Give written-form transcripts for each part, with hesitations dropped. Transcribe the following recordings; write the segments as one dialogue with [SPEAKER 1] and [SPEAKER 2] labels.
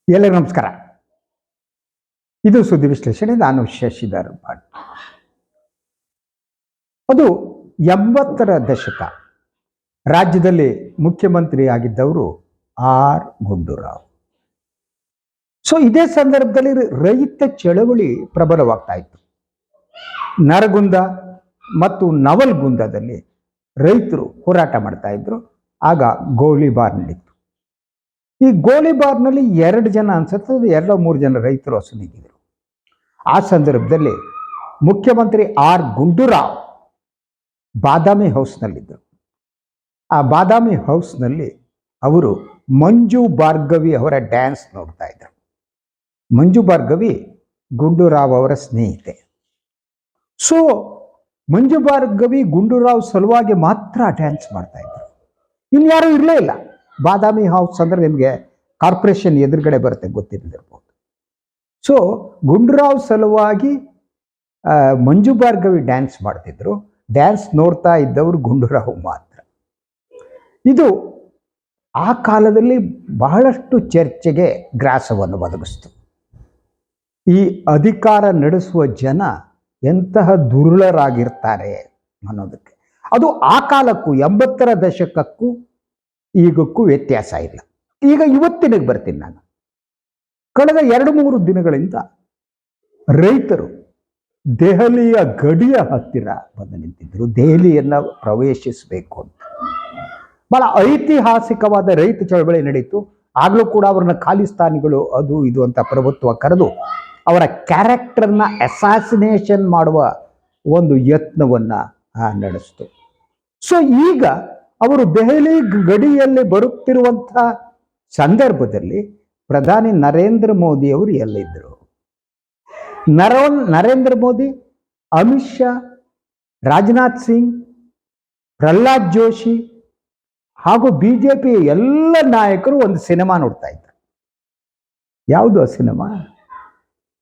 [SPEAKER 1] ಎಲ್ಲರಿಗೂ ನಮಸ್ಕಾರ. ಇದು ಸುದ್ದಿ ವಿಶ್ಲೇಷಣೆ. ನಾನು ಶಶಿಧರ್ ಭಟ್. ಅದು 80ರ ದಶಕ. ರಾಜ್ಯದಲ್ಲಿ ಮುಖ್ಯಮಂತ್ರಿ ಆಗಿದ್ದವರು ಆರ್ ಗುಂಡೂರಾವ್. ಸೊ ಇದೇ ಸಂದರ್ಭದಲ್ಲಿ ರೈತ ಚಳವಳಿ ಪ್ರಬಲವಾಗ್ತಾ ಇತ್ತು. ನರಗುಂದ ಮತ್ತು ನವಲ್ಗುಂದದಲ್ಲಿ ರೈತರು ಹೋರಾಟ ಮಾಡ್ತಾ ಇದ್ರು. ಆಗ ಗೋಲಿಬಾರ್ ನಡೀತು. ಈ ಗೋಲಿಬಾರ್ನಲ್ಲಿ 2 ಜನ ಅನ್ಸುತ್ತೆ, 2-3 ಜನ ರೈತರು ಅಸುನೀಗಿದ್ರು. ಆ ಸಂದರ್ಭದಲ್ಲಿ ಮುಖ್ಯಮಂತ್ರಿ ಆರ್ ಗುಂಡೂರಾವ್ ಬಾದಾಮಿ ಹೌಸ್ನಲ್ಲಿದ್ದರು. ಆ ಬಾದಾಮಿ ಹೌಸ್ನಲ್ಲಿ ಅವರು ಮಂಜು ಭಾರ್ಗವಿ ಅವರ ಡ್ಯಾನ್ಸ್ ನೋಡ್ತಾ ಇದ್ರು. ಮಂಜು ಭಾರ್ಗವಿ ಗುಂಡೂರಾವ್ ಅವರ ಸ್ನೇಹಿತೆ. ಸೊ ಮಂಜು ಭಾರ್ಗವಿ ಗುಂಡೂರಾವ್ ಸಲುವಾಗಿ ಮಾತ್ರ ಡ್ಯಾನ್ಸ್ ಮಾಡ್ತಾ ಇದ್ರು. ಇನ್ಯಾರೂ ಇರಲೇ ಇಲ್ಲ. ಬಾದಾಮಿ ಹೌಸ್ ಅಂದರೆ ನಿಮಗೆ ಕಾರ್ಪೊರೇಷನ್ ಎದುರುಗಡೆ ಬರುತ್ತೆ, ಗೊತ್ತಿರಲಿರ್ಬೋದು. ಸೊ ಗುಂಡೂರಾವ್ ಸಲುವಾಗಿ ಮಂಜು ಭಾರ್ಗವಿ ಡ್ಯಾನ್ಸ್ ಮಾಡ್ತಿದ್ರು. ಡ್ಯಾನ್ಸ್ ನೋಡ್ತಾ ಇದ್ದವರು ಗುಂಡೂರಾವ್ ಮಾತ್ರ. ಇದು ಆ ಕಾಲದಲ್ಲಿ ಬಹಳಷ್ಟು ಚರ್ಚೆಗೆ ಗ್ರಾಸವನ್ನು ಒದಗಿಸ್ತು. ಈ ಅಧಿಕಾರ ನಡೆಸುವ ಜನ ಎಂತಹ ದುರ್ಬಲರಾಗಿರ್ತಾರೆ ಅನ್ನೋದಕ್ಕೆ. ಅದು ಆ ಕಾಲಕ್ಕೂ 80ರ ದಶಕಕ್ಕೂ ಈಗಕ್ಕೂ ವ್ಯತ್ಯಾಸ ಇಲ್ಲ. ಈಗ ಇವತ್ತಿನಿಗೆ ಬರ್ತೀನಿ ನಾನು. ಕಳೆದ 2-3 ದಿನಗಳಿಂದ ರೈತರು ದೆಹಲಿಯ ಗಡಿಯ ಹತ್ತಿರ ಬಂದು ನಿಂತಿದ್ದರು. ದೆಹಲಿಯನ್ನು ಪ್ರವೇಶಿಸಬೇಕು ಅಂತ. ಬಹಳ ಐತಿಹಾಸಿಕವಾದ ರೈತ ಚಳವಳಿ ನಡೀತು. ಆಗಲೂ ಕೂಡ ಅವ್ರನ್ನ ಖಾಲಿಸ್ತಾನಿಗಳು ಅದು ಇದು ಅಂತ ಪ್ರಭುತ್ವ ಕರೆದು ಅವರ ಕ್ಯಾರೆಕ್ಟರ್ನ ಅಸಾಸಿನೇಷನ್ ಮಾಡುವ ಒಂದು ಯತ್ನವನ್ನು ನಡೆಸಿತು. ಸೊ ಈಗ ಅವರು ದೆಹಲಿ ಗಡಿಯಲ್ಲಿ ಬರುತ್ತಿರುವಂಥ ಸಂದರ್ಭದಲ್ಲಿ ಪ್ರಧಾನಿ ನರೇಂದ್ರ ಮೋದಿ ಅವರು ಎಲ್ಲಿದ್ದರು? ನರೇಂದ್ರ ಮೋದಿ, ಅಮಿತ್ ಶಾ, ರಾಜನಾಥ್ ಸಿಂಗ್, ಪ್ರಹ್ಲಾದ್ ಜೋಶಿ ಹಾಗೂ BJP ಎಲ್ಲ ನಾಯಕರು ಒಂದು ಸಿನಿಮಾ ನೋಡ್ತಾ ಇದ್ದಾರೆ. ಯಾವುದು ಆ ಸಿನಿಮಾ?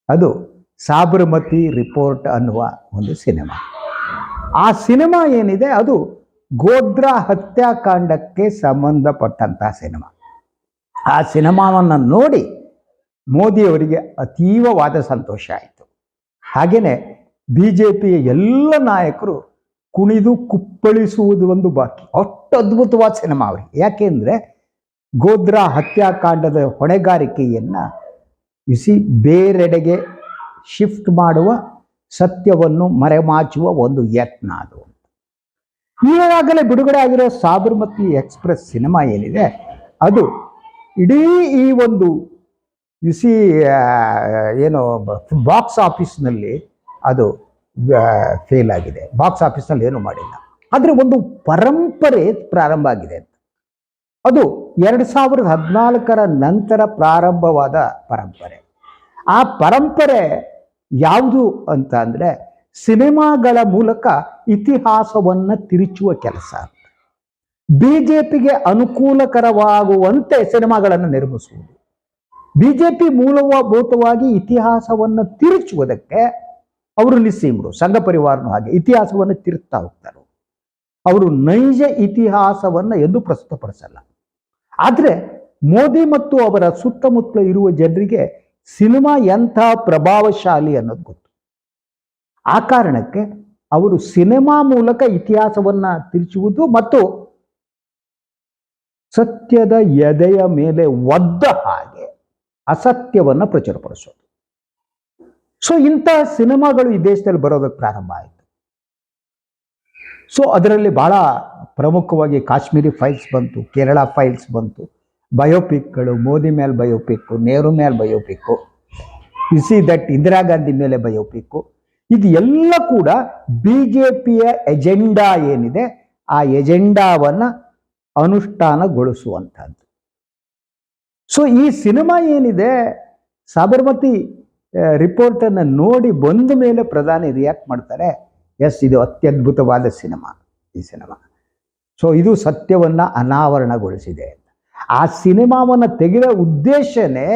[SPEAKER 1] ಅದು ಸಾಬರಮತಿ ರಿಪೋರ್ಟ್ ಅನ್ನುವ ಒಂದು ಸಿನಿಮಾ. ಆ ಸಿನಿಮಾ ಏನಿದೆ ಅದು ಗೋಧ್ರಾ ಹತ್ಯಾಕಾಂಡಕ್ಕೆ ಸಂಬಂಧಪಟ್ಟಂತಹ ಸಿನಿಮಾ. ಆ ಸಿನಿಮಾವನ್ನು ನೋಡಿ ಮೋದಿಯವರಿಗೆ ಅತೀವವಾದ ಸಂತೋಷ ಆಯಿತು. ಹಾಗೆಯೇ BJPಯ ಎಲ್ಲ ನಾಯಕರು ಕುಣಿದು ಕುಪ್ಪಳಿಸುವುದು ಒಂದು ಬಾಕಿ. ಅಷ್ಟು ಅದ್ಭುತವಾದ ಸಿನಿಮಾ ಅವರಿಗೆ. ಯಾಕೆಂದರೆ ಗೋಧ್ರಾ ಹತ್ಯಾಕಾಂಡದ ಹೊಣೆಗಾರಿಕೆಯನ್ನು ಬೇರೆಡೆಗೆ ಶಿಫ್ಟ್ ಮಾಡುವ, ಸತ್ಯವನ್ನು ಮರೆಮಾಚುವ ಒಂದು ಯತ್ನ ಅದು. ಈಗಾಗಲೇ ಬಿಡುಗಡೆ ಆಗಿರೋ ಸಾಬರಮತಿ ಎಕ್ಸ್ಪ್ರೆಸ್ ಸಿನಿಮಾ ಏನಿದೆ ಅದು ಇಡೀ ಈ ಒಂದು ಏನು ಬಾಕ್ಸ್ ಆಫೀಸ್ನಲ್ಲಿ ಅದು ಫೇಲ್ ಆಗಿದೆ. ಬಾಕ್ಸ್ ಆಫೀಸ್ನಲ್ಲಿ ಏನೂ ಮಾಡಿಲ್ಲ. ಆದರೆ ಒಂದು ಪರಂಪರೆ ಪ್ರಾರಂಭ ಆಗಿದೆ. ಅದು 2014ರ ನಂತರ ಪ್ರಾರಂಭವಾದ ಪರಂಪರೆ. ಆ ಪರಂಪರೆ ಯಾವುದು ಅಂತ ಅಂದರೆ ಸಿನಿಮಾಗಳ ಮೂಲಕ ಇತಿಹಾಸವನ್ನು ತಿರುಚುವ ಕೆಲಸ. BJPಗೆ ಅನುಕೂಲಕರವಾಗುವಂತೆ ಸಿನಿಮಾಗಳನ್ನು ನಿರ್ಮಿಸುವುದು. BJP ಮೂಲಭೂತವಾಗಿ ಇತಿಹಾಸವನ್ನು ತಿರುಚುವುದಕ್ಕೆ ಅವರು ನಿಸ್ಸೀಮರು. ಸಂಘ ಪರಿವಾರನು ಹಾಗೆ ಇತಿಹಾಸವನ್ನು ತಿರುತ್ತಾ ಹೋಗ್ತಾರೆ. ಅವರು ನೈಜ ಇತಿಹಾಸವನ್ನು ಎಂದು ಪ್ರಸ್ತುತಪಡಿಸಲ್ಲ. ಆದರೆ ಮೋದಿ ಮತ್ತು ಅವರ ಸುತ್ತಮುತ್ತಲ ಇರುವ ಜನರಿಗೆ ಸಿನಿಮಾ ಎಂಥ ಪ್ರಭಾವಶಾಲಿ ಅನ್ನೋದು ಗೊತ್ತು. ಆ ಕಾರಣಕ್ಕೆ ಅವರು ಸಿನಿಮಾ ಮೂಲಕ ಇತಿಹಾಸವನ್ನು ತಿರುಚುವುದು ಮತ್ತು ಸತ್ಯದ ಎದೆಯ ಮೇಲೆ ಒದ್ದ ಹಾಗೆ ಅಸತ್ಯವನ್ನು ಪ್ರಚುರಪಡಿಸೋದು. ಸೊ ಇಂತಹ ಸಿನಿಮಾಗಳು ಈ ದೇಶದಲ್ಲಿ ಬರೋದಕ್ಕೆ ಪ್ರಾರಂಭ ಆಯಿತು. ಸೊ ಅದರಲ್ಲಿ ಬಹಳ ಪ್ರಮುಖವಾಗಿ ಕಾಶ್ಮೀರಿ ಫೈಲ್ಸ್ ಬಂತು, ಕೇರಳ ಫೈಲ್ಸ್ ಬಂತು, ಬಯೋಪಿಕ್ಗಳು, ಮೋದಿ ಮೇಲೆ ಬಯೋಪಿಕ್ಕು, ನೆಹರು ಮೇಲೆ ಬಯೋಪಿಕ್ಕು, ದಟ್ ಇಂದಿರಾ ಗಾಂಧಿ ಮೇಲೆ ಬಯೋಪಿಕ್ಕು. ಇದು ಎಲ್ಲ ಕೂಡ BJPಯ ಎಜೆಂಡಾ ಏನಿದೆ ಆ ಎಜೆಂಡಾವನ್ನು ಅನುಷ್ಠಾನಗೊಳಿಸುವಂಥದ್ದು. ಸೊ ಈ ಸಿನಿಮಾ ಏನಿದೆ ಸಾಬರಮತಿ ರಿಪೋರ್ಟನ್ನು ನೋಡಿ ಬಂದ ಮೇಲೆ ಪ್ರಧಾನಿ ರಿಯಾಕ್ಟ್ ಮಾಡ್ತಾರೆ, ಎಸ್ ಇದು ಅತ್ಯದ್ಭುತವಾದ ಸಿನಿಮಾ ಈ ಸಿನಿಮಾ. ಸೊ ಇದು ಸತ್ಯವನ್ನು ಅನಾವರಣಗೊಳಿಸಿದೆ. ಆ ಸಿನಿಮಾವನ್ನು ತೆಗೆದ ಉದ್ದೇಶನೇ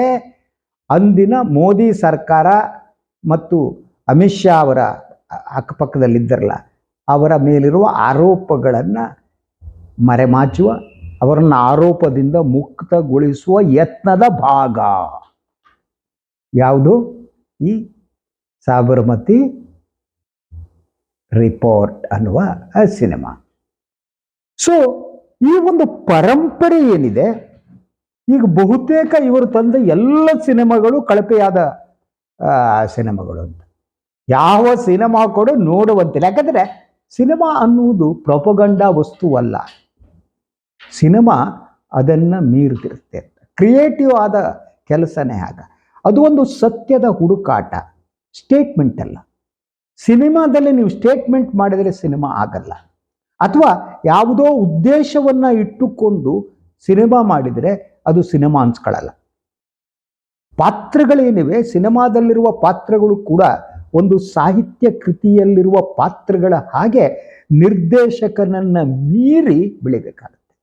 [SPEAKER 1] ಅಂದಿನ ಮೋದಿ ಸರ್ಕಾರ ಮತ್ತು ಅಮಿತ್ ಶಾ ಅವರ ಅಕ್ಕಪಕ್ಕದಲ್ಲಿದ್ದರಲ್ಲ ಅವರ ಮೇಲಿರುವ ಆರೋಪಗಳನ್ನು ಮರೆಮಾಚುವ, ಅವರನ್ನು ಆರೋಪದಿಂದ ಮುಕ್ತಗೊಳಿಸುವ ಯತ್ನದ ಭಾಗ. ಯಾವುದು? ಈ ಸಾಬರಮತಿ ರಿಪೋರ್ಟ್ ಅನ್ನುವ ಸಿನಿಮಾ. ಸೊ ಈ ಒಂದು ಪರಂಪರೆ ಏನಿದೆ, ಈಗ ಬಹುತೇಕ ಇವರು ತಂದ ಎಲ್ಲ ಸಿನಿಮಾಗಳು ಕಳಪೆಯಾದ ಸಿನಿಮಾಗಳು ಅಂತ. ಯಾವ ಸಿನಿಮಾ ಕೂಡ ನೋಡುವಂತಿಲ್ಲ. ಯಾಕಂದ್ರೆ ಸಿನಿಮಾ ಅನ್ನುವುದು ಪ್ರೊಪಗಂಡಾ ವಸ್ತುವಲ್ಲ. ಸಿನಿಮಾ ಅದನ್ನ ಮೀರಿದಿರುತ್ತೆ. ಕ್ರಿಯೇಟಿವ್ ಆದ ಕೆಲಸನೇ ಆಗ. ಅದು ಒಂದು ಸತ್ಯದ ಹುಡುಕಾಟ, ಸ್ಟೇಟ್ಮೆಂಟ್ ಅಲ್ಲ. ಸಿನಿಮಾದಲ್ಲಿ ನೀವು ಸ್ಟೇಟ್ಮೆಂಟ್ ಮಾಡಿದರೆ ಸಿನಿಮಾ ಆಗಲ್ಲ. ಅಥವಾ ಯಾವುದೋ ಉದ್ದೇಶವನ್ನ ಇಟ್ಟುಕೊಂಡು ಸಿನಿಮಾ ಮಾಡಿದರೆ ಅದು ಸಿನಿಮಾ ಅನ್ಸ್ಕೊಳ್ಳಲ್ಲ. ಪಾತ್ರಗಳೇನಿವೆ, ಸಿನಿಮಾದಲ್ಲಿರುವ ಪಾತ್ರಗಳು ಕೂಡ ಒಂದು ಸಾಹಿತ್ಯ ಕೃತಿಯಲ್ಲಿರುವ ಪಾತ್ರಗಳ ಹಾಗೆ ನಿರ್ದೇಶಕನನ್ನ ಮೀರಿ ಬೆಳಿಬೇಕಾಗುತ್ತೆ.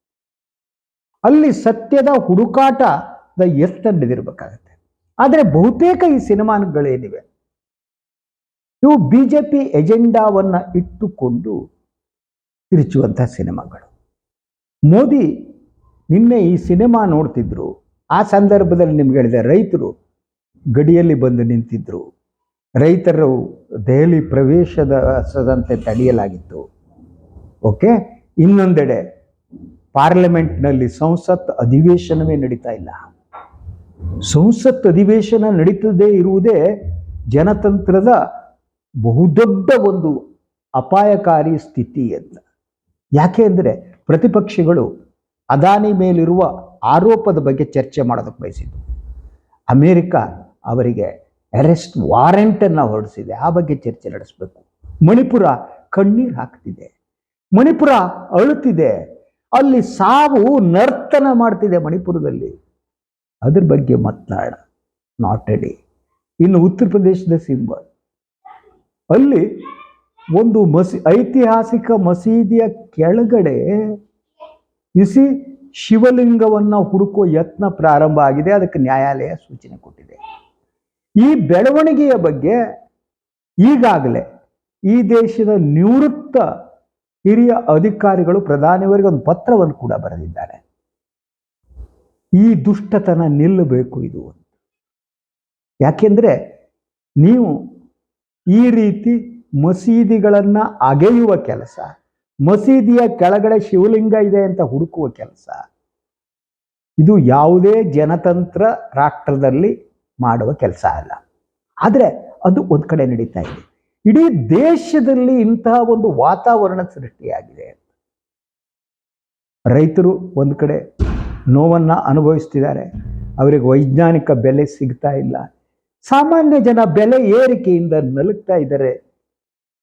[SPEAKER 1] ಅಲ್ಲಿ ಸತ್ಯದ ಹುಡುಕಾಟದ ಎತ್ತ ನಡೆದಿರಬೇಕಾಗತ್ತೆ. ಆದರೆ ಬಹುತೇಕ ಈ ಸಿನಿಮಾಗಳೇನಿವೆ ಇವು ಬಿಜೆಪಿ ಎಜೆಂಡಾವನ್ನ ಇಟ್ಟುಕೊಂಡು ತಿರುಚುವಂತಹ ಸಿನಿಮಾಗಳು. ಮೋದಿ ನಿನ್ನೆ ಈ ಸಿನಿಮಾ ನೋಡ್ತಿದ್ರು. ಆ ಸಂದರ್ಭದಲ್ಲಿ ನಿಮ್ಗೆ ಹೇಳಿದೆ, ರೈತರು ಗಡಿಯಲ್ಲಿ ಬಂದು ನಿಂತಿದ್ರು. ರೈತರು ದೆಹಲಿ ಪ್ರವೇಶದಂತೆ ತಡೆಯಲಾಗಿತ್ತು. ಓಕೆ, ಇನ್ನೊಂದೆಡೆ ಪಾರ್ಲಿಮೆಂಟ್ನಲ್ಲಿ ಸಂಸತ್ ಅಧಿವೇಶನವೇ ನಡೀತಾ ಇಲ್ಲ. ಸಂಸತ್ ಅಧಿವೇಶನ ನಡೀತದೇ ಇರುವುದೇ ಜನತಂತ್ರದ ಬಹುದೊಡ್ಡ ಒಂದು ಅಪಾಯಕಾರಿ ಸ್ಥಿತಿ ಅಂತ. ಯಾಕೆ ಅಂದರೆ ಪ್ರತಿಪಕ್ಷಗಳು ಅದಾನಿ ಮೇಲಿರುವ ಆರೋಪದ ಬಗ್ಗೆ ಚರ್ಚೆ ಮಾಡೋದಕ್ಕೆ ಬಯಸಿದ್ರು. ಅಮೇರಿಕ ಅವರಿಗೆ ಅರೆಸ್ಟ್ ವಾರೆಂಟನ್ನು ಹೊರಡಿಸಿದೆ. ಆ ಬಗ್ಗೆ ಚರ್ಚೆ ನಡೆಸಬೇಕು. ಮಣಿಪುರ ಕಣ್ಣೀರು ಹಾಕ್ತಿದೆ, ಮಣಿಪುರ ಅಳುತ್ತಿದೆ, ಅಲ್ಲಿ ಸಾವು ನರ್ತನ ಮಾಡ್ತಿದೆ ಮಣಿಪುರದಲ್ಲಿ. ಅದ್ರ ಬಗ್ಗೆ ಮಾತನಾಡ ನಾಟ್ ರೆಡಿ. ಇನ್ನು ಉತ್ತರ ಪ್ರದೇಶದ ಸಿಂಬಲ್, ಅಲ್ಲಿ ಒಂದು ಐತಿಹಾಸಿಕ ಮಸೀದಿಯ ಕೆಳಗಡೆ ಶಿವಲಿಂಗವನ್ನ ಹುಡುಕುವ ಯತ್ನ ಪ್ರಾರಂಭ ಆಗಿದೆ. ಅದಕ್ಕೆ ನ್ಯಾಯಾಲಯ ಸೂಚನೆ ಕೊಟ್ಟಿದೆ. ಈ ಬೆಳವಣಿಗೆಯ ಬಗ್ಗೆ ಈಗಾಗಲೇ ಈ ದೇಶದ ನಿವೃತ್ತ ಹಿರಿಯ ಅಧಿಕಾರಿಗಳು ಪ್ರಧಾನಿಯವರಿಗೆ ಒಂದು ಪತ್ರವನ್ನು ಕೂಡ ಬರೆದಿದ್ದಾರೆ. ಈ ದುಷ್ಟತನ ನಿಲ್ಲಬೇಕು ಇದು. ಯಾಕೆಂದ್ರೆ ನೀವು ಈ ರೀತಿ ಮಸೀದಿಗಳನ್ನ ಅಗೆಯುವ ಕೆಲಸ, ಮಸೀದಿಯ ಕೆಳಗಡೆ ಶಿವಲಿಂಗ ಇದೆ ಅಂತ ಹುಡುಕುವ ಕೆಲಸ, ಇದು ಯಾವುದೇ ಜನತಂತ್ರ ರಾಷ್ಟ್ರದಲ್ಲಿ ಮಾಡುವ ಕೆಲಸ ಅಲ್ಲ. ಆದರೆ ಅದು ಒಂದು ಕಡೆ ನಡೀತಾ ಇದೆ. ಇಡೀ ದೇಶದಲ್ಲಿ ಇಂತಹ ಒಂದು ವಾತಾವರಣ ಸೃಷ್ಟಿಯಾಗಿದೆ. ರೈತರು ಒಂದು ಕಡೆ ನೋವನ್ನ ಅನುಭವಿಸ್ತಿದ್ದಾರೆ. ಅವರಿಗೆ ವೈಜ್ಞಾನಿಕ ಬೆಲೆ ಸಿಗ್ತಾ ಇಲ್ಲ. ಸಾಮಾನ್ಯ ಜನ ಬೆಲೆ ಏರಿಕೆಯಿಂದ ನಲುಗ್ತಾ ಇದ್ದಾರೆ.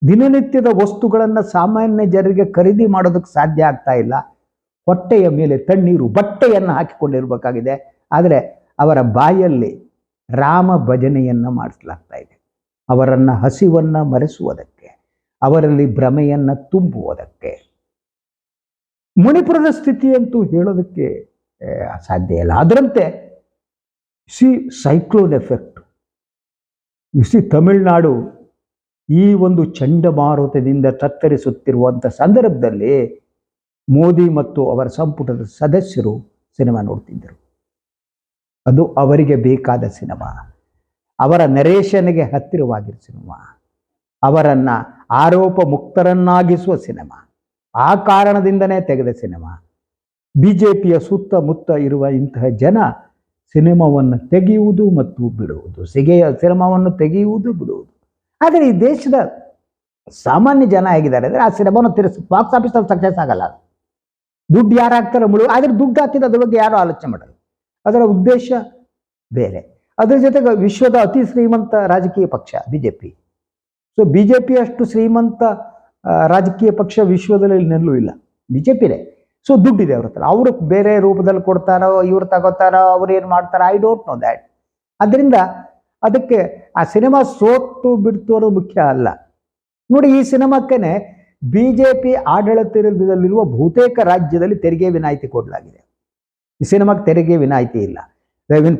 [SPEAKER 1] ದಿನನಿತ್ಯದ ವಸ್ತುಗಳನ್ನು ಸಾಮಾನ್ಯ ಜನರಿಗೆ ಖರೀದಿ ಮಾಡೋದಕ್ಕೆ ಸಾಧ್ಯ ಆಗ್ತಾ ಇಲ್ಲ. ಹೊಟ್ಟೆಯ ಮೇಲೆ ತಣ್ಣೀರು ಬಟ್ಟೆಯನ್ನು ಹಾಕಿಕೊಂಡಿರ್ಬೇಕಾಗಿದೆ. ಆದರೆ ಅವರ ಬಾಯಲ್ಲಿ ರಾಮ ಭಜನೆಯನ್ನ ಮಾಡಿಸಲಾಗ್ತಾ ಇದೆ. ಅವರನ್ನ ಹಸಿವನ್ನ ಮರೆಸುವುದಕ್ಕೆ, ಅವರಲ್ಲಿ ಭ್ರಮೆಯನ್ನ ತುಂಬುವುದಕ್ಕೆ. ಮಣಿಪುರದ ಸ್ಥಿತಿಯಂತೂ ಹೇಳೋದಕ್ಕೆ ಸಾಧ್ಯ ಇಲ್ಲ. ಅದರಂತೆ ಸೈಕ್ಲೋನ್ ಎಫೆಕ್ಟ್, ತಮಿಳುನಾಡು ಈ ಒಂದು ಚಂಡಮಾರುತದಿಂದ ತತ್ತರಿಸುತ್ತಿರುವಂಥ ಸಂದರ್ಭದಲ್ಲಿ ಮೋದಿ ಮತ್ತು ಅವರ ಸಂಪುಟದ ಸದಸ್ಯರು ಸಿನಿಮಾ ನೋಡ್ತಿದ್ದರು. ಅದು ಅವರಿಗೆ ಬೇಕಾದ ಸಿನಿಮಾ, ಅವರ ನರೇಶನ್ಗೆ ಹತ್ತಿರವಾಗಿರೋ ಸಿನಿಮಾ, ಅವರನ್ನ ಆರೋಪ ಮುಕ್ತರನ್ನಾಗಿಸುವ ಸಿನಿಮಾ. ಆ ಕಾರಣದಿಂದನೇ ತೆಗೆದ ಸಿನಿಮಾ. ಬಿಜೆಪಿಯ ಸುತ್ತಮುತ್ತ ಇರುವ ಇಂತಹ ಜನ ಸಿನಿಮಾವನ್ನು ತೆಗೆಯುವುದು ಮತ್ತು ಬಿಡುವುದು, ಸಿನಿಮಾವನ್ನು ತೆಗೆಯುವುದು ಬಿಡುವುದು. ಆದರೆ ಈ ದೇಶದ ಸಾಮಾನ್ಯ ಜನ ಹೇಗಿದ್ದಾರೆ ಅಂದರೆ, ಆ ಸಿನಿಮಾವನ್ನು ಬಾಕ್ಸ್ ಆಫೀಸಲ್ಲಿ ಸಕ್ಸಸ್ ಆಗಲ್ಲ. ದುಡ್ಡು ಯಾರು ಹಾಕ್ತಾರೆ ಆದರೆ ದುಡ್ಡು ಹಾಕಿದ ಅದ್ರ ಬಗ್ಗೆ ಯಾರು ಆಲೋಚನೆ ಮಾಡಲ್ಲ. ಅದರ ಉದ್ದೇಶ ಬೇರೆ. ಅದರ ಜೊತೆಗೆ ವಿಶ್ವದ ಅತಿ ಶ್ರೀಮಂತ ರಾಜಕೀಯ ಪಕ್ಷ ಬಿಜೆಪಿ. ಸೊ ಬಿಜೆಪಿ ಅಷ್ಟು ಶ್ರೀಮಂತ ರಾಜಕೀಯ ಪಕ್ಷ ವಿಶ್ವದಲ್ಲಿ ನೆಲ್ಲೂ ಇಲ್ಲ, ಬಿಜೆಪಿನೇ. ಸೊ ದುಡ್ಡಿದೆ ಅವ್ರ ಹತ್ರ. ಅವರು ಬೇರೆ ರೂಪದಲ್ಲಿ ಕೊಡ್ತಾರೋ, ಇವ್ರು ತಗೋತಾರೋ, ಅವ್ರು ಏನು ಮಾಡ್ತಾರೋ, ಐ ಡೋಂಟ್ ನೋ ದ್ಯಾಟ್. ಅದರಿಂದ ಅದಕ್ಕೆ ಆ ಸಿನಿಮಾ ಸೋತು ಬಿಡ್ತು ಅನ್ನೋದು ಮುಖ್ಯ ಅಲ್ಲ. ನೋಡಿ, ಈ ಸಿನಿಮಾಕ್ಕೇನೆ ಬಿಜೆಪಿ ಆಡಳಿತದಲ್ಲಿರುವ ಬಹುತೇಕ ರಾಜ್ಯದಲ್ಲಿ ತೆರಿಗೆ ವಿನಾಯಿತಿ ಕೊಡಲಾಗಿದೆ. ಈ ಸಿನಿಮಾಕ್ಕೆ ತೆರಿಗೆ ವಿನಾಯಿತಿ ಇಲ್ಲ,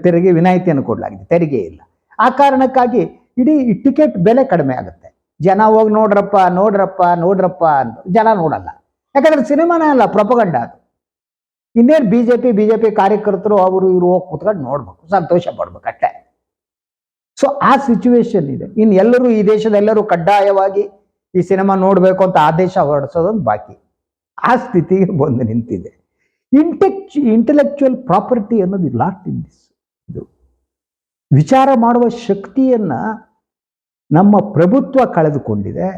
[SPEAKER 1] ತೆರಿಗೆ ವಿನಾಯಿತಿಯನ್ನು ಕೊಡಲಾಗಿದೆ, ತೆರಿಗೆ ಇಲ್ಲ. ಆ ಕಾರಣಕ್ಕಾಗಿ ಇಡೀ ಟಿಕೆಟ್ ಬೆಲೆ ಕಡಿಮೆ ಆಗುತ್ತೆ. ಜನ ಹೋಗಿ ನೋಡ್ರಪ್ಪ ನೋಡ್ರಪ್ಪ ನೋಡ್ರಪ್ಪ ಅಂತ ಜನ ನೋಡಲ್ಲ. ಯಾಕಂದ್ರೆ ಸಿನಿಮಾನೇ ಅಲ್ಲ, ಪ್ರೊಪಗಂಡ ಅದು. ಇನ್ನೇನು ಬಿಜೆಪಿ ಕಾರ್ಯಕರ್ತರು ಅವರು ಇವರು ಹೋಗಿ ಕೂತ್ಕೊಂಡು ನೋಡ್ಬೇಕು, ಸಂತೋಷ ಪಡ್ಬೇಕು ಅಷ್ಟೇ. ಸೊ ಆ ಸಿಚುವೇಶನ್ ಇದೆ. ಇನ್ನು ಎಲ್ಲರೂ ಈ ದೇಶದೆಲ್ಲರೂ ಕಡ್ಡಾಯವಾಗಿ ಈ ಸಿನಿಮಾ ನೋಡಬೇಕು ಅಂತ ಆದೇಶ ಹೊರಡಿಸೋದೊಂದು ಬಾಕಿ. ಆ ಸ್ಥಿತಿಗೆ ಬಂದು ನಿಂತಿದೆ. ಇಂಟೆಲೆಕ್ಚುಯಲ್ ಪ್ರಾಪರ್ಟಿ ಅನ್ನೋದು ಲಾಟ್ ಇನ್ ದಿಸ್. ಇದು ವಿಚಾರ ಮಾಡುವ ಶಕ್ತಿಯನ್ನ ನಮ್ಮ ಪ್ರಭುತ್ವ ಕಳೆದುಕೊಂಡಿದೆ.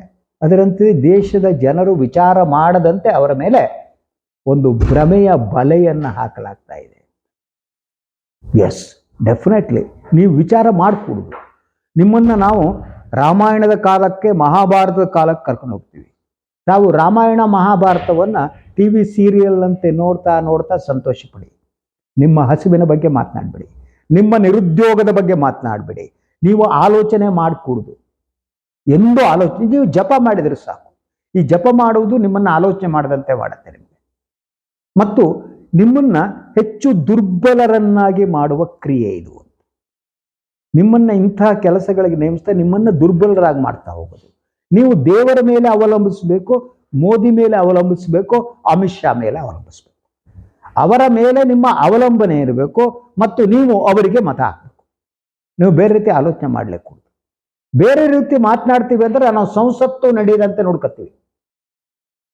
[SPEAKER 1] ಅದರಂತೆ ದೇಶದ ಜನರು ವಿಚಾರ ಮಾಡದಂತೆ ಅವರ ಮೇಲೆ ಒಂದು ಭ್ರಮೆಯ ಬಲೆಯನ್ನು ಹಾಕಲಾಗ್ತಾ ಇದೆ. ಎಸ್, ಡೆಫಿನೆಟ್ಲಿ ನೀವು ವಿಚಾರ ಮಾಡಿಕೊಡುದು. ನಿಮ್ಮನ್ನು ನಾವು ರಾಮಾಯಣದ ಕಾಲಕ್ಕೆ ಮಹಾಭಾರತದ ಕಾಲಕ್ಕೆ ಕರ್ಕೊಂಡು ಹೋಗ್ತೀವಿ. ನಾವು ರಾಮಾಯಣ ಮಹಾಭಾರತವನ್ನು ಟಿ ವಿ ಸೀರಿಯಲ್ ಅಂತೆ ನೋಡ್ತಾ ನೋಡ್ತಾ ಸಂತೋಷ ಪಡಿ. ನಿಮ್ಮ ಹಸಿವಿನ ಬಗ್ಗೆ ಮಾತನಾಡಬೇಡಿ, ನಿಮ್ಮ ನಿರುದ್ಯೋಗದ ಬಗ್ಗೆ ಮಾತನಾಡಬೇಡಿ. ನೀವು ಆಲೋಚನೆ ಮಾಡಿಕೊಡುದು. ಎಂದು ಆಲೋಚನೆ ನೀವು ಜಪ ಮಾಡಿದರೆ ಸಾಕು. ಈ ಜಪ ಮಾಡುವುದು ನಿಮ್ಮನ್ನು ಆಲೋಚನೆ ಮಾಡದಂತೆ ಮಾಡುತ್ತೆ ನಿಮಗೆ, ಮತ್ತು ನಿಮ್ಮನ್ನ ಹೆಚ್ಚು ದುರ್ಬಲರನ್ನಾಗಿ ಮಾಡುವ ಕ್ರಿಯೆ ಇದು. ನಿಮ್ಮನ್ನ ಇಂತಹ ಕೆಲಸಗಳಿಗೆ ನೇಮಿಸ್ತಾ ನಿಮ್ಮನ್ನ ದುರ್ಬಲರಾಗಿ ಮಾಡ್ತಾ ಹೋಗೋದು. ನೀವು ದೇವರ ಮೇಲೆ ಅವಲಂಬಿಸಬೇಕು, ಮೋದಿ ಮೇಲೆ ಅವಲಂಬಿಸಬೇಕು, ಅಮಿತ್ ಶಾ ಮೇಲೆ ಅವಲಂಬಿಸಬೇಕು. ಅವರ ಮೇಲೆ ನಿಮ್ಮ ಅವಲಂಬನೆ ಇರಬೇಕು ಮತ್ತು ನೀವು ಅವರಿಗೆ ಮತ ಹಾಕಬೇಕು. ನೀವು ಬೇರೆ ರೀತಿ ಆಲೋಚನೆ ಮಾಡ್ಲಿಕ್ಕೆ ಬೇರೆ ರೀತಿ ಮಾತನಾಡ್ತೀವಿ ಅಂದ್ರೆ ನಾವು ಸಂಸತ್ತು ನಡೆಯದಂತೆ ನೋಡ್ಕೊತೀವಿ.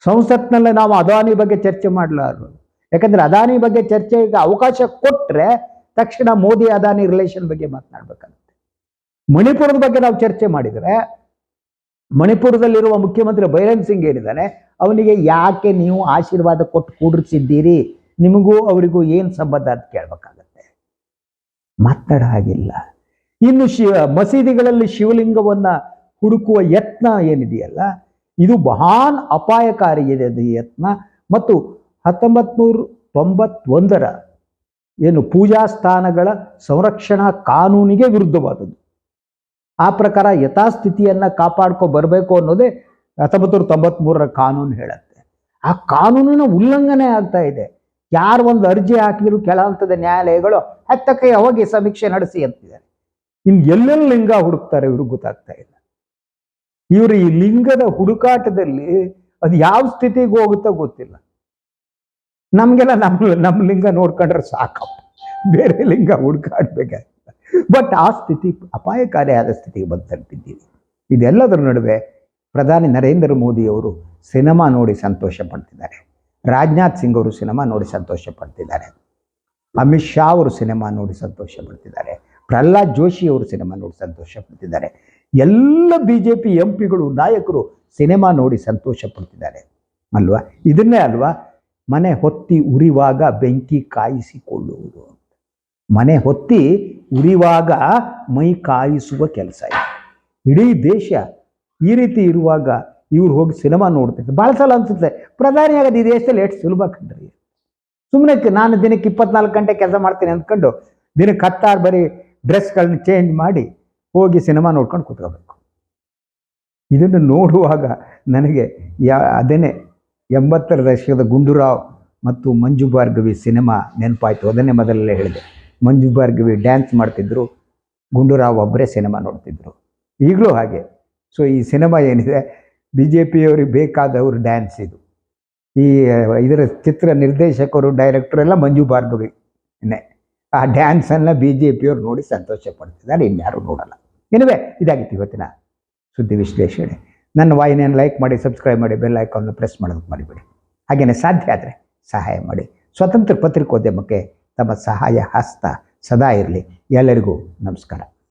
[SPEAKER 1] ಸಂಸತ್ನಲ್ಲಿ ನಾವು ಅದಾನಿ ಬಗ್ಗೆ ಚರ್ಚೆ ಮಾಡಲಾರದು. ಯಾಕಂದ್ರೆ ಅದಾನಿ ಬಗ್ಗೆ ಚರ್ಚೆಗೆ ಅವಕಾಶ ಕೊಟ್ಟರೆ ತಕ್ಷಣ ಮೋದಿ ಅದಾನಿ ರಿಲೇಷನ್ ಬಗ್ಗೆ ಮಾತನಾಡ್ಬೇಕಾಗುತ್ತೆ. ಮಣಿಪುರದ ಬಗ್ಗೆ ನಾವು ಚರ್ಚೆ ಮಾಡಿದರೆ ಮಣಿಪುರದಲ್ಲಿರುವ ಮುಖ್ಯಮಂತ್ರಿ ಬೈರನ್ ಸಿಂಗ್ ಏನಿದ್ದಾನೆ, ಅವನಿಗೆ ಯಾಕೆ ನೀವು ಆಶೀರ್ವಾದ ಕೊಟ್ಟು ಕೂಡಿಸಿದ್ದೀರಿ, ನಿಮಗೂ ಅವರಿಗೂ ಏನು ಸಂಬಂಧ ಅಂತ ಕೇಳಬೇಕಾಗತ್ತೆ. ಮಾತನಾಡ ಹಾಗಿಲ್ಲ. ಇನ್ನು ಮಸೀದಿಗಳಲ್ಲಿ ಶಿವಲಿಂಗವನ್ನ ಹುಡುಕುವ ಯತ್ನ ಏನಿದೆಯಲ್ಲ, ಇದು ಮಹಾನ್ ಅಪಾಯಕಾರಿ ಇದೆ ಯತ್ನ. ಮತ್ತು 1991ರ ಏನು ಪೂಜಾ ಸ್ಥಾನಗಳ ಸಂರಕ್ಷಣಾ ಕಾನೂನಿಗೆ ವಿರುದ್ಧವಾದದ್ದು. ಆ ಪ್ರಕಾರ ಯಥಾಸ್ಥಿತಿಯನ್ನ ಕಾಪಾಡ್ಕೊ ಬರಬೇಕು ಅನ್ನೋದೇ 1993ರ ಕಾನೂನು ಹೇಳುತ್ತೆ. ಆ ಕಾನೂನಿನ ಉಲ್ಲಂಘನೆ ಆಗ್ತಾ ಇದೆ. ಯಾರು ಒಂದು ಅರ್ಜಿ ಹಾಕಿದ್ರು ಕೆಳ ಹಂತದ ನ್ಯಾಯಾಲಯಗಳು ಹತ್ತಕ್ಕೆ ಹೋಗಿ ಸಮೀಕ್ಷೆ ನಡೆಸಿ ಅಂತಿದ್ದಾರೆ. ಇನ್ನು ಎಲ್ಲೆಲ್ಲಿ ಲಿಂಗ ಹುಡುಕ್ತಾರೆ ಇವ್ರಿಗೆ ಗೊತ್ತಾಗ್ತಾ ಇಲ್ಲ. ಇವರು ಈ ಲಿಂಗದ ಹುಡುಕಾಟದಲ್ಲಿ ಅದು ಯಾವ ಸ್ಥಿತಿಗೆ ಹೋಗುತ್ತೋ ಗೊತ್ತಿಲ್ಲ. ನಮ್ಗೆಲ್ಲ ನಮ್ಮ ಲಿಂಗ ನೋಡ್ಕೊಂಡ್ರೆ ಸಾಕಪ್ಪ, ಬೇರೆ ಲಿಂಗ ಹುಡುಕಾಡ್ಬೇಕಾಗಿಲ್ಲ. ಬಟ್ ಆ ಸ್ಥಿತಿ ಅಪಾಯಕಾರಿಯಾದ ಸ್ಥಿತಿಗೆ ಬಂದು ತಲುಪಿದ್ದೀವಿ. ಇದೆಲ್ಲದರ ನಡುವೆ ಪ್ರಧಾನಿ ನರೇಂದ್ರ ಮೋದಿ ಅವರು ಸಿನಿಮಾ ನೋಡಿ ಸಂತೋಷ ಪಡ್ತಿದ್ದಾರೆ. ರಾಜನಾಥ್ ಸಿಂಗ್ ಅವರು ಸಿನಿಮಾ ನೋಡಿ ಸಂತೋಷ ಪಡ್ತಿದ್ದಾರೆ. ಅಮಿತ್ ಶಾ ಅವರು ಸಿನಿಮಾ ನೋಡಿ ಸಂತೋಷ ಪಡ್ತಿದ್ದಾರೆ. ಪ್ರಹ್ಲಾದ್ ಜೋಶಿ ಅವರು ಸಿನಿಮಾ ನೋಡಿ ಸಂತೋಷ ಪಡ್ತಿದ್ದಾರೆ. ಎಲ್ಲ BJP MP ಗಳು ನಾಯಕರು ಸಿನಿಮಾ ನೋಡಿ ಸಂತೋಷ ಪಡ್ತಿದ್ದಾರೆ ಅಲ್ವಾ. ಇದನ್ನೇ ಅಲ್ವಾ ಮನೆ ಹೊತ್ತಿ ಉರಿವಾಗ ಬೆಂಕಿ ಕಾಯಿಸಿಕೊಳ್ಳುವುದು. ಮನೆ ಹೊತ್ತಿ ಉರಿವಾಗ ಮೈ ಕಾಯಿಸುವ ಕೆಲಸ ಇದೆ. ಇಡೀ ದೇಶ ಈ ರೀತಿ ಇರುವಾಗ ಇವ್ರು ಹೋಗಿ ಸಿನಿಮಾ ನೋಡ್ತಿದ್ದಾರೆ. ಭಾಳ ಸಲ ಅನ್ಸುತ್ತೆ ಪ್ರಧಾನಿ ಆಗೋದು ಈ ದೇಶದಲ್ಲಿ ಎಷ್ಟು ಸುಲಭ ಕಂಡ್ರಿ. ಸುಮ್ಮನೆ ನಾನು ದಿನಕ್ಕೆ 24 ಗಂಟೆ ಕೆಲಸ ಮಾಡ್ತೀನಿ ಅಂದ್ಕೊಂಡು ದಿನಕ್ಕೆ 16 ಬರೀ ಡ್ರೆಸ್ಗಳನ್ನ ಚೇಂಜ್ ಮಾಡಿ ಹೋಗಿ ಸಿನಿಮಾ ನೋಡ್ಕೊಂಡು ಕೂತ್ಕೋಬೇಕು. ಇದನ್ನು ನೋಡುವಾಗ ನನಗೆ ಅದೇನೆ 80ರ ದಶಕದ ಗುಂಡೂರಾವ್ ಮತ್ತು ಮಂಜು ಭಾರ್ಗವಿ ಸಿನಿಮಾ ನೆನಪಾಯಿತು. ಅದನ್ನೇ ಮೊದಲೇ ಹೇಳಿದೆ. ಮಂಜು ಭಾರ್ಗವಿ ಡ್ಯಾನ್ಸ್ ಮಾಡ್ತಿದ್ರು, ಗುಂಡೂರಾವ್ ಒಬ್ಬರೇ ಸಿನಿಮಾ ನೋಡ್ತಿದ್ರು. ಈಗಲೂ ಹಾಗೆ. ಸೊ ಈ ಸಿನಿಮಾ ಏನಿದೆ BJPಯವರಿಗೆ ಬೇಕಾದವರು ಡ್ಯಾನ್ಸ್ ಇದು. ಇದರ ಚಿತ್ರ ನಿರ್ದೇಶಕರು ಡೈರೆಕ್ಟರ್ ಎಲ್ಲ ಮಂಜು ಭಾರ್ಗವಿನೇ. ಆ ಡ್ಯಾನ್ಸನ್ನು BJPಯವರು ನೋಡಿ ಸಂತೋಷ ಪಡ್ತಿದ್ದಾರೆ, ಇನ್ಯಾರು ನೋಡಲ್ಲ. ಎನಿವೆ, ಇದಾಗಿತ್ತು ಇವತ್ತಿನ ಸುದ್ದಿ ವಿಶ್ಲೇಷಣೆ. ನನ್ನ ವಾಹಿನಿಯನ್ನು ಲೈಕ್ ಮಾಡಿ, ಸಬ್ಸ್ಕ್ರೈಬ್ ಮಾಡಿ, ಬೆಲ್ ಐಕಾನ್ನ ಪ್ರೆಸ್ ಮಾಡೋದಕ್ಕೆ ಮರಿಬೇಡಿ. ಹಾಗೆಯೇ ಸಾಧ್ಯ ಆದರೆ ಸಹಾಯ ಮಾಡಿ. ಸ್ವತಂತ್ರ ಪತ್ರಿಕೋದ್ಯಮಕ್ಕೆ ತಮ್ಮ ಸಹಾಯ ಹಸ್ತ ಸದಾ ಇರಲಿ. ಎಲ್ಲರಿಗೂ ನಮಸ್ಕಾರ.